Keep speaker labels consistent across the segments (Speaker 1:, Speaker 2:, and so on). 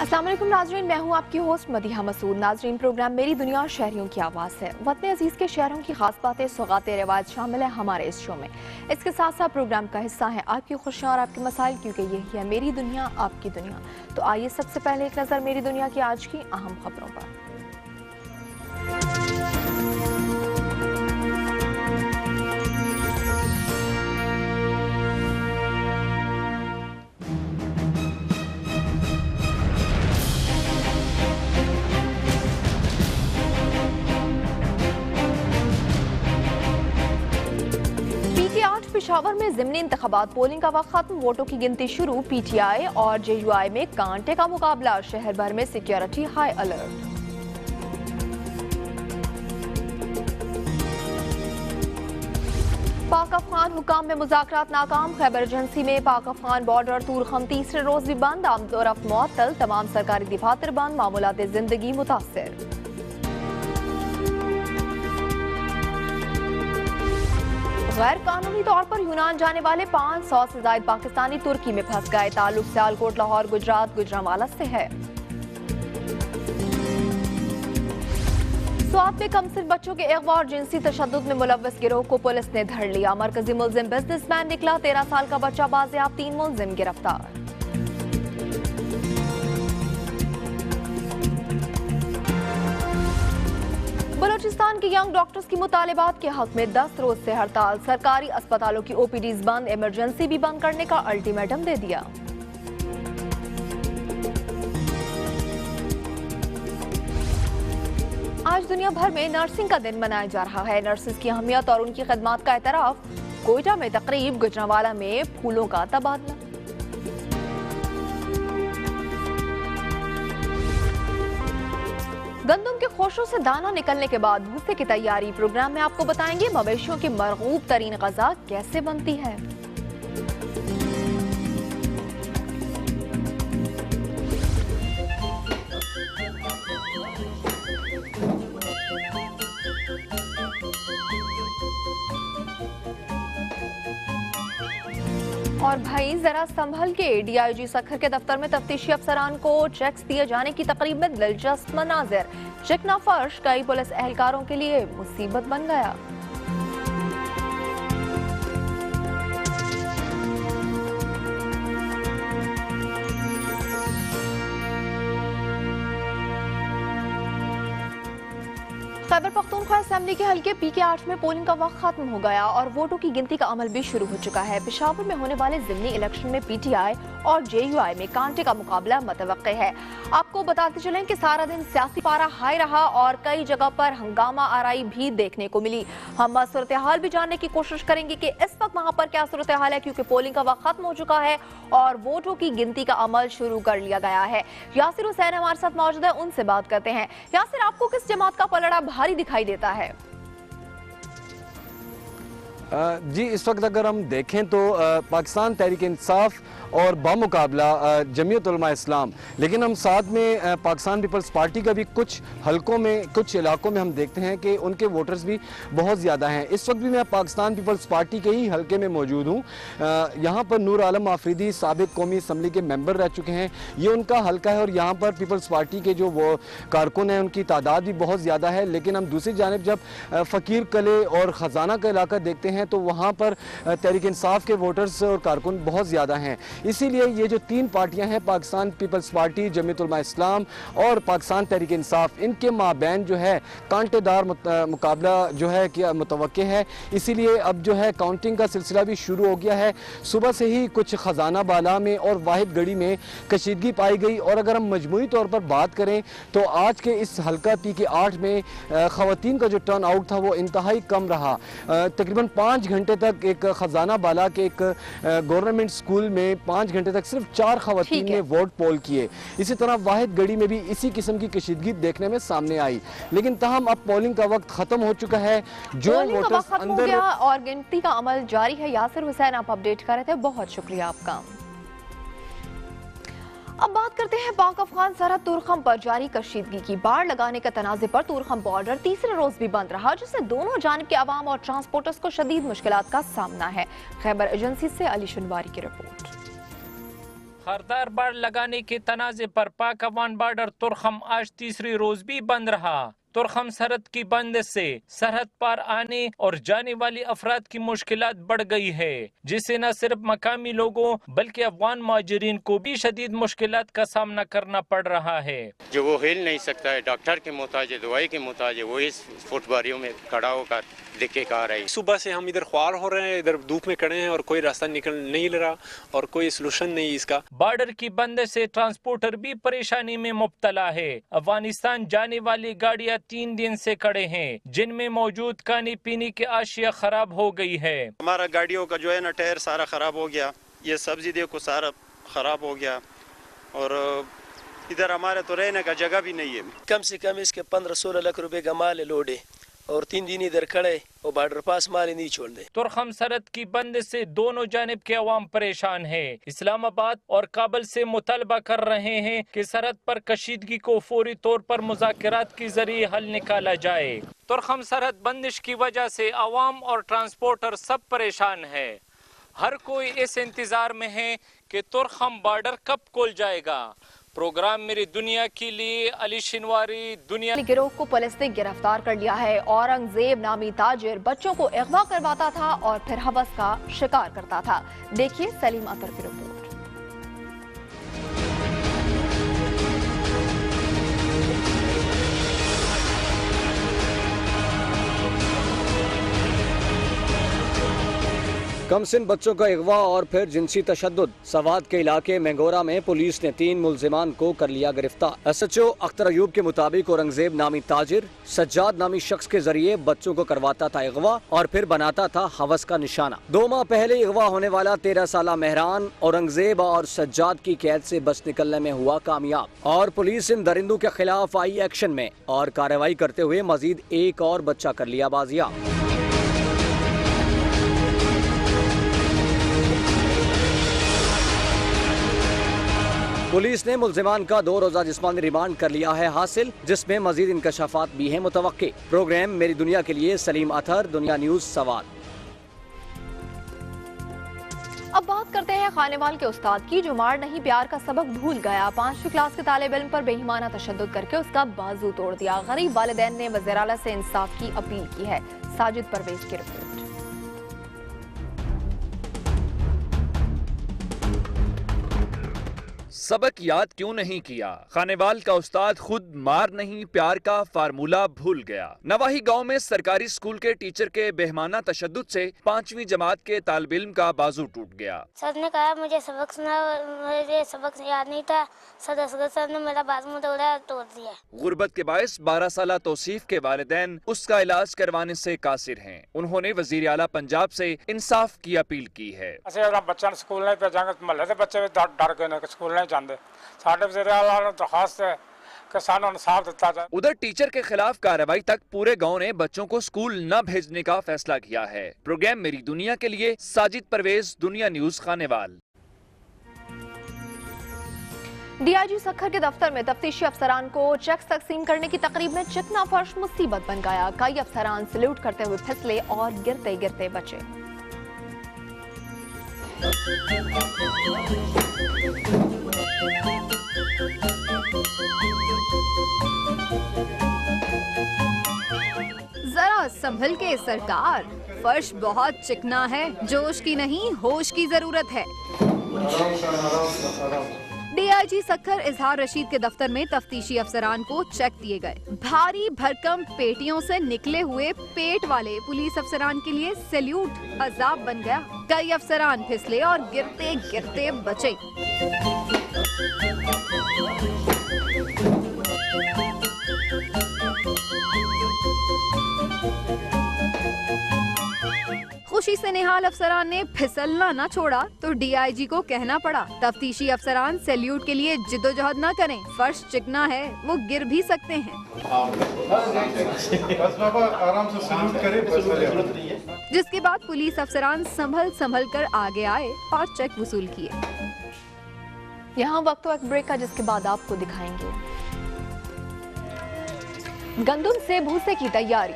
Speaker 1: अस्सलाम वालेकुम नाजरीन, मैं हूँ आपकी होस्ट मदीहा मसूद। नाजरीन, प्रोग्राम मेरी दुनिया शहरियों की आवाज़ है। वतन अजीज़ के शहरों की खास बातें, सौगातें, रिवाज शामिल है हमारे इस शो में। इसके साथ साथ प्रोग्राम का हिस्सा है आपकी खुशियाँ और आपके मसाइल, क्योंकि यही है मेरी दुनिया आपकी दुनिया। तो आइए सबसे पहले एक नज़र मेरी दुनिया की आज की अहम खबरों पर। पेशावर में ज़िमनी इंतखाबात, पोलिंग का वक्त खत्म, वोटों की गिनती शुरू। PTI और JUI में कांटे का मुकाबला, शहर भर में सिक्योरिटी हाई अलर्ट। पाक अफगान हुकाम में मुज़ाकरात नाकाम, खैबर एजेंसी में पाक अफगान बॉर्डर तूरखम तीसरे रोज भी बंद, आमदोरफ्त मुअत्तल, तमाम सरकारी दफातर बंद, मामूलात जिंदगी मुतासर। गैर कानूनी तौर पर यूनान जाने वाले 500 से ज्यादा पाकिस्तानी तुर्की में फंस गए। ताल्लुक सियालकोट, लाहौर, गुजरात, गुजरांवाला से है। स्वात में कमसिन बच्चों के अगवा और जिनसी तशद्दुद में मुलव्वस गिरोह को पुलिस ने धर लिया। मरकजी मुलजिम बिजनेसमैन निकला, 13 साल का बच्चा बाजियाब, 3 मुलजिम गिरफ्तार। बलूचिस्तान के यंग डॉक्टर्स की मुतालिबात के हक में 10 रोज से हड़ताल, सरकारी अस्पतालों की OPDs बंद, इमरजेंसी भी बंद करने का अल्टीमेटम दे दिया। आज दुनिया भर में नर्सिंग का दिन मनाया जा रहा है। नर्सेज की अहमियत और उनकी खिदमत का एतराफ, कोयटा में तकरीब, गुजरांवाला में फूलों का तबादला। गंदम के खोशों से दाना निकलने के बाद भूसे की तैयारी, प्रोग्राम में आपको बताएंगे मवेशियों की मरगूब तरीन ग़ज़ा कैसे बनती है। और भाई जरा संभल के, DIG सखर के दफ्तर में तफ्तीशी अफसरान को चेक्स दिए जाने की तकरीब में दिलचस्प मनाजिर। चिकना फर्श कई पुलिस एहलकारों के लिए मुसीबत बन गया। खैबर पख्तूनख्वा असेंबली के हल्के PK8 में पोलिंग का वक्त खत्म हो गया और वोटों की गिनती का अमल भी शुरू हो चुका है। पेशावर में होने वाले ज़िमनी इलेक्शन में PTI और JUI में कांटे का मुकाबला मुतवक्के है। आपको बताते चलें कि सारा दिन सियासी पारा हाई रहा और कई जगह पर हंगामा आराई भी देखने को मिली। हम सूरत हाल भी जानने की कोशिश करेंगे कि इस वक्त वहाँ पर क्या सूरत हाल है, क्योंकि पोलिंग का वक्त खत्म हो चुका है और वोटों की गिनती का अमल शुरू कर लिया गया है। यासिर हुसैन हमारे साथ मौजूद है, उनसे बात करते हैं। यासिर, आपको किस जमात का पलड़ा भारी दिखाई देता है?
Speaker 2: जी, इस वक्त अगर हम देखें तो पाकिस्तान तहरीक इंसाफ और बामुकाबला जमीयत उलमा इस्लाम, लेकिन हम साथ में पाकिस्तान पीपल्स पार्टी का भी कुछ हलकों में, कुछ इलाकों में हम देखते हैं कि उनके वोटर्स भी बहुत ज़्यादा हैं। इस वक्त भी मैं पाकिस्तान पीपल्स पार्टी के ही हलके में मौजूद हूँ। यहाँ पर नूर आलम आफरीदी साबिक कौमी असम्बली के मेंबर रह चुके हैं, ये उनका हलका है और यहाँ पर पीपल्स पार्टी के जो वो कारकुन हैं उनकी तादाद भी बहुत ज़्यादा है। लेकिन हम दूसरी जानिब जब फ़कीर कले और ख़जाना का इलाका देखते हैं तो वहाँ पर तहरीक इंसाफ के वोटर्स और कारकुन बहुत ज़्यादा हैं। इसीलिए ये जो 3 पार्टियां हैं, पाकिस्तान पीपल्स पार्टी, जमीयत उलमा इस्लाम और पाकिस्तान तहरीक इंसाफ, इनके माबैन जो है कांटेदार मुकाबला जो है कि मुतवक्के है। इसीलिए अब जो है काउंटिंग का सिलसिला भी शुरू हो गया है। सुबह से ही कुछ ख़जाना बाला में और वाहिद गढ़ी में कशीदगी पाई गई और अगर हम मजमूई तौर पर बात करें तो आज के इस हल्का PK8 में ख़वातीन का जो टर्न आउट था वो इंतहाई कम रहा। तकरीबन 5 घंटे तक एक ख़जाना बाला के एक गवर्नमेंट स्कूल में 5 घंटे तक सिर्फ 4 ख़वातीन ने वोट पोल किए। इसी तरह वाहिद गढ़ी में भी इसी किस्म की कशीदगी देखने में सामने आई। लेकिन तहम अब पोलिंग का वक्त खत्म हो चुका है, जो वोटर्स अंदर
Speaker 1: और गिनती का अमल जारी है। यासिर हुसैन, आप अपडेट कर रहे थे, बहुत शुक्रिया आपका। अब बात करते हैं पाक अफगान सरहद तुरखम पर जारी कशीदगी की। बाड़ लगाने के तनाज़े पर तुरखम बॉर्डर तीसरे रोज भी बंद रहा, जिससे दोनों जानिब के अवाम और ट्रांसपोर्टर्स को शदीद मुश्किलात का सामना है। खैबर एजेंसी से अली शुनवारी की रिपोर्ट।
Speaker 3: खारदार बाड़ लगाने के तनाज़े पर पाक अफगान बॉर्डर तुरखम आज तीसरी रोज भी बंद रहा। तुरखम सरहद की बंदिश से सरहद पार आने और जाने वाली अफराद की मुश्किलात बढ़ गई है, जिससे न सिर्फ मकामी लोगों बल्कि अफगान मुहाजिरीन को भी शदीद मुश्किलात का सामना करना पड़ रहा है।
Speaker 4: जो वो हिल नहीं सकता है, डॉक्टर के मोहताज है, दवाई के मोहताज है, वो इस फुटबारियों में खड़ा होकर दिक्के का रही।
Speaker 5: सुबह से हम इधर ख्वार हो रहे हैं, इधर धूप में खड़े हैं और कोई रास्ता निकल नहीं रहा और कोई सोल्यूशन नहीं इसका।
Speaker 3: बॉर्डर की बंदिश से ट्रांसपोर्टर भी परेशानी में मुब्तला है। अफगानिस्तान जाने वाली गाड़ियां 3 दिन से खड़े हैं, जिनमें मौजूद खाने पीने की आशिया खराब हो गई है।
Speaker 6: हमारा गाड़ियों का जो है ना टायर सारा खराब हो गया, ये सब्जी देखो सारा खराब हो गया और इधर हमारे तो रहने का जगह भी नहीं है।
Speaker 7: कम से कम इसके 15-16 लाख रुपए का माल लोड है और 3 दिन इधर खड़े और बॉर्डर पास माल नहीं छोड़ दे।
Speaker 3: तुरखम सरहद की बंदिश से दोनों जानिब के अवाम परेशान है। इस्लामाबाद और काबुल से मुतालबा कर रहे हैं कि सरहद पर कशीदगी को फौरी तौर पर मुज़ाकरात के जरिए हल निकाला जाए। तुरखम सरहद बंदिश की वजह से अवाम और ट्रांसपोर्टर सब परेशान है। हर कोई इस इंतजार में है कि तुरखम बॉर्डर कब खोल जाएगा। प्रोग्राम मेरी दुनिया के लिए अली शिनवारी दुनिया।
Speaker 1: गिरोह को पुलिस ने गिरफ्तार कर लिया है। औरंगजेब नामी ताजिर बच्चों को अगवा करवाता था और फिर हवस का शिकार करता था। देखिए सलीम अतर की रिपोर्ट।
Speaker 8: कमसिन बच्चों का अगवा और फिर जिनसी तशद्दुद। सवात के इलाके मेंगोरा में पुलिस ने 3 मुल्जिमान को कर लिया गिरफ्तार। SHO अख्तर अयूब के मुताबिक औरंगजेब नामी ताजिर सज्जाद नामी शख्स के जरिए बच्चों को करवाता था अगवा और फिर बनाता था हवस का निशाना। 2 माह पहले अगवा होने वाला 13 साला मेहरान औरंगजेब और सज्जाद की कैद से बच निकलने में हुआ कामयाब और पुलिस इन दरिंदों के खिलाफ आई एक्शन में और कार्रवाई करते हुए मजीद एक और बच्चा कर लिया बाजियाब। पुलिस ने मुल्जिमान का 2 रोजा जिस्मानी रिमांड कर लिया है हासिल, जिसमें मजीद इंकशाफात भी हैं मुतवक्के। प्रोग्राम मेरी दुनिया के लिए सलीम अतर, दुनिया न्यूज सवात।
Speaker 1: अब बात करते हैं खानेवाल के उस्ताद की, जो मार नहीं प्यार का सबक भूल गया। 5वीं क्लास के तालिब इल्म पर बेईमाना तशद्दुद करके उसका बाजू तोड़ दिया। गरीब वालिदैन ने वज़ीर आला से इंसाफ की अपील की है। साजिद परवेज की रिपोर्ट।
Speaker 9: सबक याद क्यों नहीं किया? खानेवाल का उस्ताद खुद मार नहीं प्यार का फार्मूला भूल गया। नवाही गांव में सरकारी स्कूल के टीचर के बेहमाना तशद्दुद से 5वीं जमात के तालिब इल्म का बाजू टूट गया।
Speaker 10: सर ने कहा मुझे सबक सुना, मुझे सबक याद नहीं था। सर ने मेरा बाजू तोड़ा, तोड़ दिया।
Speaker 9: गुर्बत के बायस 12 साला तौसीफ के वालिदैन उसका इलाज करवाने से कासिर हैं। उन्होंने वजीर आला पंजाब से इंसाफ की अपील की है।
Speaker 11: बच्चा स्कूल नहीं भेजांगे, महल्ले के बच्चे डर गए स्कूल नहीं जाते।
Speaker 9: उधर टीचर के खिलाफ कार्रवाई तक पूरे गांव ने बच्चों को स्कूल न भेजने का फैसला किया है। प्रोग्राम मेरी दुनिया के लिए साजिद परवेज, दुनिया न्यूज खानेवाल।
Speaker 1: DIG सखर के दफ्तर में तफ्तीशी अफसरान को चेक तकसीम करने की तकरीब में चिकना फर्श मुसीबत बन गया। कई अफसरान सैल्यूट करते हुए फिसले और गिरते गिरते बचे।
Speaker 12: जरा संभल के सरकार, फर्श बहुत चिकना है। जोश की नहीं, होश की जरूरत है। DIG सखर इजहार रशीद के दफ्तर में तफ्तीशी अफसरान को चेक दिए गए। भारी भरकम पेटियों से निकले हुए पेट वाले पुलिस अफसरान के लिए सैल्यूट अजाब बन गया। कई अफसरान फिसले और गिरते गिरते बचे। खुशी से निहाल अफसरान ने फिसलना न छोड़ा तो DIG को कहना पड़ा, तफ्तीशी अफसरान सैल्यूट के लिए जिद्दोजहद न करें। फर्श चिकना है, वो गिर भी सकते हैं। जिसके बाद पुलिस अफसरान संभल कर आगे आए और चेक वसूल किए।
Speaker 1: यहाँ वक्त तो एक ब्रेक का, जिसके बाद आपको दिखाएंगे गंदम से भूसे की तैयारी।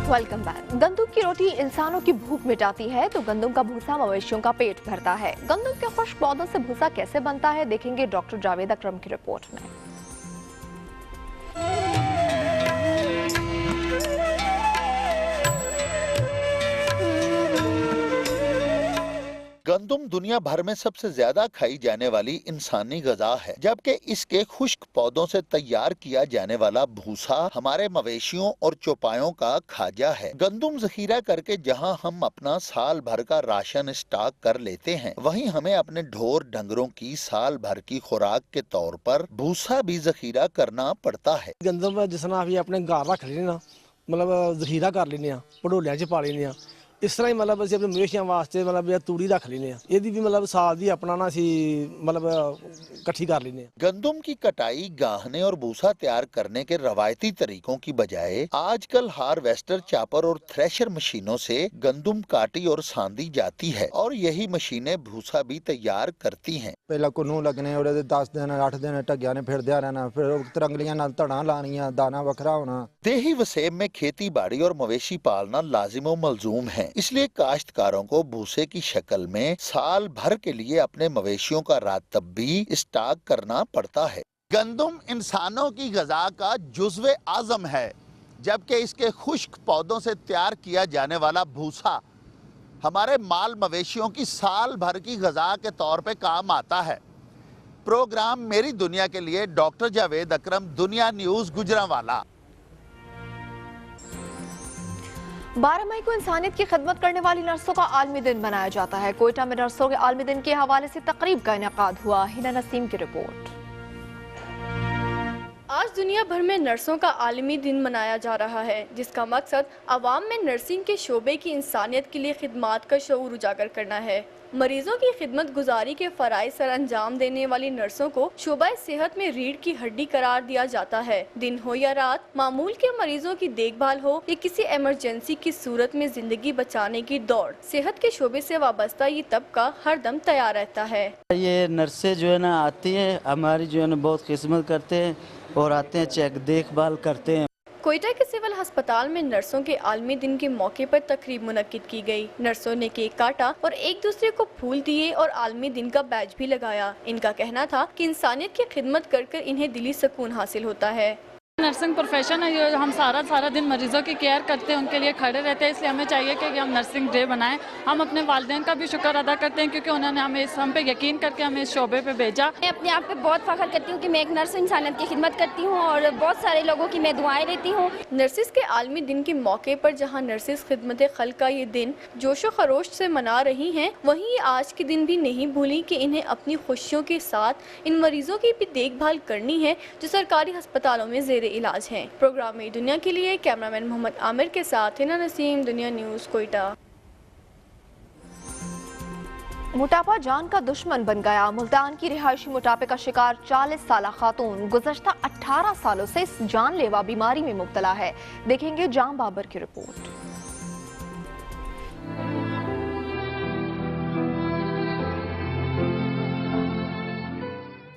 Speaker 1: Welcome back. गंदम की रोटी इंसानों की भूख मिटाती है तो गंदम का भूसा मवेशियों का पेट भरता है। गंदम के खुश्क पौधों से भूसा कैसे बनता है देखेंगे डॉक्टर जावेद अकरम की रिपोर्ट में।
Speaker 13: गंदम दुनिया भर में सबसे ज्यादा खाई जाने वाली इंसानी ग़िज़ा है, जबकि इसके खुश्क पौधों से तैयार किया जाने वाला भूसा हमारे मवेशियों और चौपायों का खाजा है। गंदम ज़ख़ीरा करके जहां हम अपना साल भर का राशन स्टॉक कर लेते हैं, वहीं हमें अपने ढोर डंगरों की साल भर की खुराक के तौर पर भूसा भी ज़ख़ीरा करना पड़ता है।
Speaker 14: गंदम जिस तरह अभी अपने घर रख लेने मतलब ज़ख़ीरा कर लेने भडोलियां च पा लेने इस तरह ही मतलब असं अपने मवेशियों वास्ते मतलब तूड़ी रख लेने ये भी मतलब साल दी अपना ना मतलब इकट्ठी कर लेने।
Speaker 13: गंदम की कटाई, गाहने और भूसा तैयार करने के रवायती तरीकों की बजाय आजकल हार्वेस्टर, चापर और थ्रेशर मशीनों से गंदम काटी और सांदी जाती है और यही मशीनें भूसा भी तैयार करती हैं।
Speaker 15: पहला कुनू लगने और 10 दिन 8 दिन टग्या ने फिरदे रहना, फिर तरंगलियां नाल धड़ा लानियां, दाना वखरा होना।
Speaker 13: देही वसेब में खेती बाड़ी और मवेशी पालना लाजिम और मलजूम है, इसलिए काश्तकारों को भूसे की शक्ल में साल भर के लिए अपने मवेशियों का रातब भी स्टॉक करना पड़ता है। गंदम इंसानों की ग़िज़ा का जुज़्व आज़म है, जबकि इसके खुश्क पौधों से तैयार किया जाने वाला भूसा हमारे माल मवेशियों की साल भर की ग़िज़ा के तौर पे काम आता है। प्रोग्राम मेरी दुनिया के लिए डॉक्टर जावेद अकरम, दुनिया न्यूज़, गुजरांवाला।
Speaker 1: 12 मई को इंसानियत की खिदमत करने वाली नर्सों का आलमी दिन मनाया जाता है। कोयटा में नर्सों के आलमी दिन के हवाले से तकरीब का इनेकाद हुआ। हिना नसीम की रिपोर्ट।
Speaker 16: आज दुनिया भर में नर्सों का आलमी दिन मनाया जा रहा है, जिसका मकसद आवाम में नर्सिंग के शोबे की इंसानियत के लिए खिदमात का शऊर उजागर करना है। मरीजों की खिदमत गुजारी के फराइज सर अंजाम देने वाली नर्सों को शोबा सेहत में रीढ़ की हड्डी करार दिया जाता है। दिन हो या रात, मामूल के मरीजों की देखभाल हो या किसी इमरजेंसी की सूरत में जिंदगी बचाने की दौड़, सेहत के शोबे से वाबस्ता ये तबका हर दम तैयार रहता है।
Speaker 17: ये नर्सें जो है ना आती है, हमारी जो है ना बहुत खिदमत करते हैं और आते हैं, चेक देखभाल करते हैं।
Speaker 16: कोयटा के सिविल अस्पताल में नर्सों के आलमी दिन के मौके पर तकरीब मुनक्किद की गई। नर्सों ने केक काटा और एक दूसरे को फूल दिए और आलमी दिन का बैज भी लगाया। इनका कहना था कि इंसानियत की खिदमत कर कर इन्हें दिली सुकून हासिल होता है।
Speaker 18: नर्सिंग प्रोफेशन है, ये हम सारा दिन मरीजों की केयर करते हैं, उनके लिए खड़े रहते हैं, इसलिए हमें चाहिए कि हम नर्सिंग डे बनाएं। हम अपने वालिदैन का भी शुक्र अदा करते हैं क्योंकि उन्होंने हमें हम पे यकीन करके हमें इस शोबे पे भेजा।
Speaker 19: मैं अपने आप पे बहुत फख्र करती हूँ कि मैं एक नर्स इंसानियत की खिदमत करती हूँ और बहुत सारे लोगों की मैं दुआएं लेती हूँ।
Speaker 16: नर्सिस के आलमी दिन के मौके पर जहाँ नर्सिस खिदमत खल्क का ये दिन जोशो खरोश से मना रही हैं, वहीं आज के दिन भी नहीं भूली कि इन्हें अपनी खुशियों के साथ इन मरीजों की भी देखभाल करनी है जो सरकारी अस्पतालों में जेर इलाज हैं। प्रोग्राम में दुनिया के लिए कैमरामैन मोहम्मद आमिर के साथ हिना नसीम, दुनिया न्यूज़, कोयटा।
Speaker 1: मोटापा जान का दुश्मन बन गया। मुल्तान की रिहायशी मोटापे का शिकार 40 साला खातून गुज़श्ता 18 सालों से इस जानलेवा बीमारी में मुब्तला है। देखेंगे जाम बाबर की रिपोर्ट।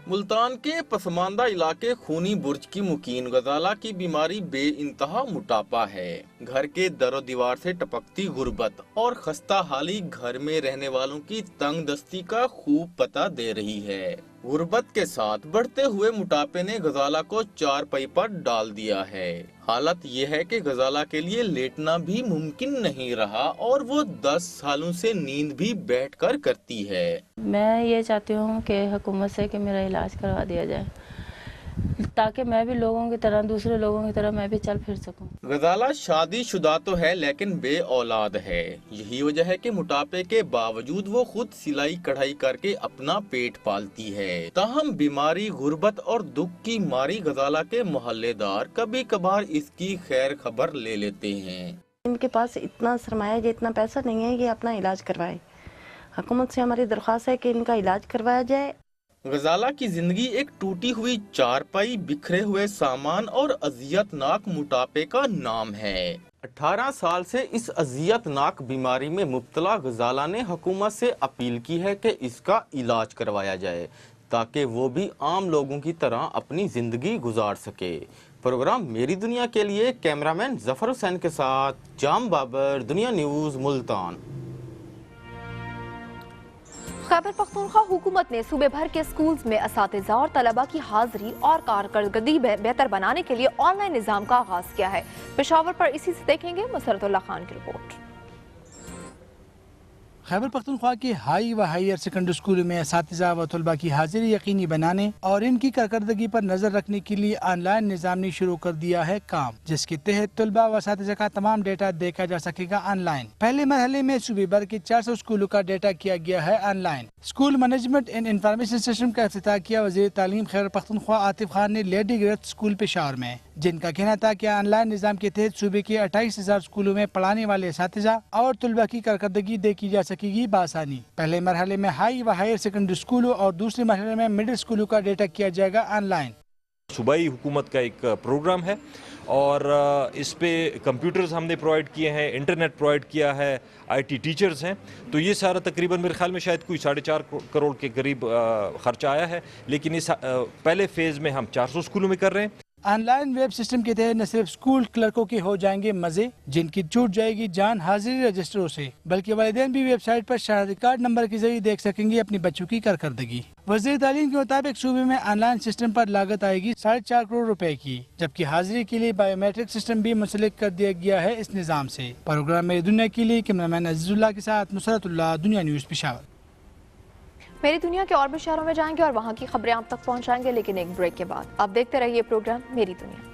Speaker 20: मुल्तान के पसमानदा इलाके खूनी बुर्ज की मुकीन गजाला की बीमारी बेइंतहा मोटापा है। घर के दरो दीवार से टपकती गुर्बत और खस्ता हाली घर में रहने वालों की तंग दस्ती का खूब पता दे रही है। गुर्बत के साथ बढ़ते हुए मोटापे ने गजाला को चारपाई पर डाल दिया है। हालत ये है कि गजाला के लिए लेटना भी मुमकिन नहीं रहा और वो 10 सालों से नींद भी बैठकर करती है।
Speaker 21: मैं ये चाहती हूँ कि हुकूमत से कि मेरा इलाज करवा दिया जाए ताकि मैं भी लोगों की तरह, दूसरे लोगों की तरह मैं भी चल फिर सकूं।
Speaker 20: गजाला शादीशुदा तो है लेकिन बे औलाद है। यही वजह है कि मोटापे के बावजूद वो खुद सिलाई कढ़ाई करके अपना पेट पालती है। ताहम बीमारी, गुर्बत और दुख की मारी गजाला के मोहल्लेदार कभी कभार इसकी खैर खबर ले लेते हैं।
Speaker 21: इनके पास इतना सरमाया, इतना पैसा नहीं है कि अपना इलाज करवाए। हुकूमत से हमारी दरख्वास्त है कि इनका इलाज करवाया जाए।
Speaker 20: गजाला की जिंदगी एक टूटी हुई चारपाई, बिखरे हुए सामान और अजियतनाक मोटापे का नाम है। 18 साल से इस अजियतनाक बीमारी में मुब्तला गजाला ने हुकूमत से अपील की है कि इसका इलाज करवाया जाए ताकि वो भी आम लोगों की तरह अपनी जिंदगी गुजार सके। प्रोग्राम मेरी दुनिया के लिए कैमरामैन जफर हुसैन के साथ जाम बाबर, दुनिया न्यूज, मुल्तान।
Speaker 1: खैबर पख्तूनख्वा हुकूमत ने सूबे भर के स्कूल्स में असातिज़ा और तलबा की हाजिरी और कारकर्दगी बेहतर बनाने के लिए ऑनलाइन निज़ाम का आगाज किया है। पेशावर पर इसी से देखेंगे मसरतुल्लाह खान की रिपोर्ट।
Speaker 2: खैबर पख्तूनख्वा के हाई व हायर सेकेंडरी स्कूल में असातिज़ा व तलबा की हाजिरी यकीनी बनाने और इनकी कारकर्दगी पर नजर रखने के लिए ऑनलाइन निज़ाम ने शुरू कर दिया है काम, जिसके तहत तलबा व असातिज़ा का तमाम डेटा देखा जा सकेगा ऑनलाइन। पहले मरहले में सूबे भर के 400 स्कूलों का डेटा किया गया है online. School management and information system का इफ्तिताह किया वज़ीर तालीम खैबर पख्तूनख्वा आतिफ खान ने लेडी ग्रेड स्कूल पेशावर में, जिनका कहना था कि ऑनलाइन निज़ाम के तहत सूबे के 28,000 स्कूलों में पढ़ाने वाले असातिज़ा और तलबा की कारकर्दगी देखी जा सकेगी बासानी। पहले मरहले में हाई व हायर सेकेंडरी स्कूलों और दूसरे मरहले में मिडिल स्कूलों का डेटा किया जाएगा ऑनलाइन।
Speaker 22: सूबाई हुकूमत का एक प्रोग्राम है और इस पे कंप्यूटर्स हमने प्रोवाइड किए हैं, इंटरनेट प्रोवाइड किया है, IT टीचर्स हैं। तो ये सारा तकरीबन मेरे ख्याल में शायद कोई 4.5 करोड़ के करीब खर्चा आया है, लेकिन इस पहले फेज़ में हम 400 स्कूलों में कर रहे हैं।
Speaker 2: ऑनलाइन वेब सिस्टम के तहत न सिर्फ स्कूल क्लर्कों के हो जाएंगे मजे, जिनकी छूट जाएगी जान हाजिरी रजिस्टरों से, बल्कि वालिदैन भी वेबसाइट पर शहादत कार्ड नंबर के जरिए देख सकेंगे अपने बच्चों की कारकर्दगी। वज़ीर तालीम के मुताबिक सूबे में ऑनलाइन सिस्टम पर लागत आएगी 4.5 करोड़ रुपए की, जबकि हाजिरी के लिए बायोमेट्रिक सिस्टम भी मुंसलिक कर दिया गया है इस निज़ाम से। प्रोग्राम मेरी दुनिया के लिए कैमरामैन अजीजुल्लाह के साथ नुसरतुल्लाह, दुनिया न्यूज पेशावर।
Speaker 1: मेरी दुनिया के और भी शहरों में जाएंगे और वहाँ की खबरें आप तक पहुँचाएंगे, लेकिन एक ब्रेक के बाद। आप देखते रहिए प्रोग्राम मेरी दुनिया।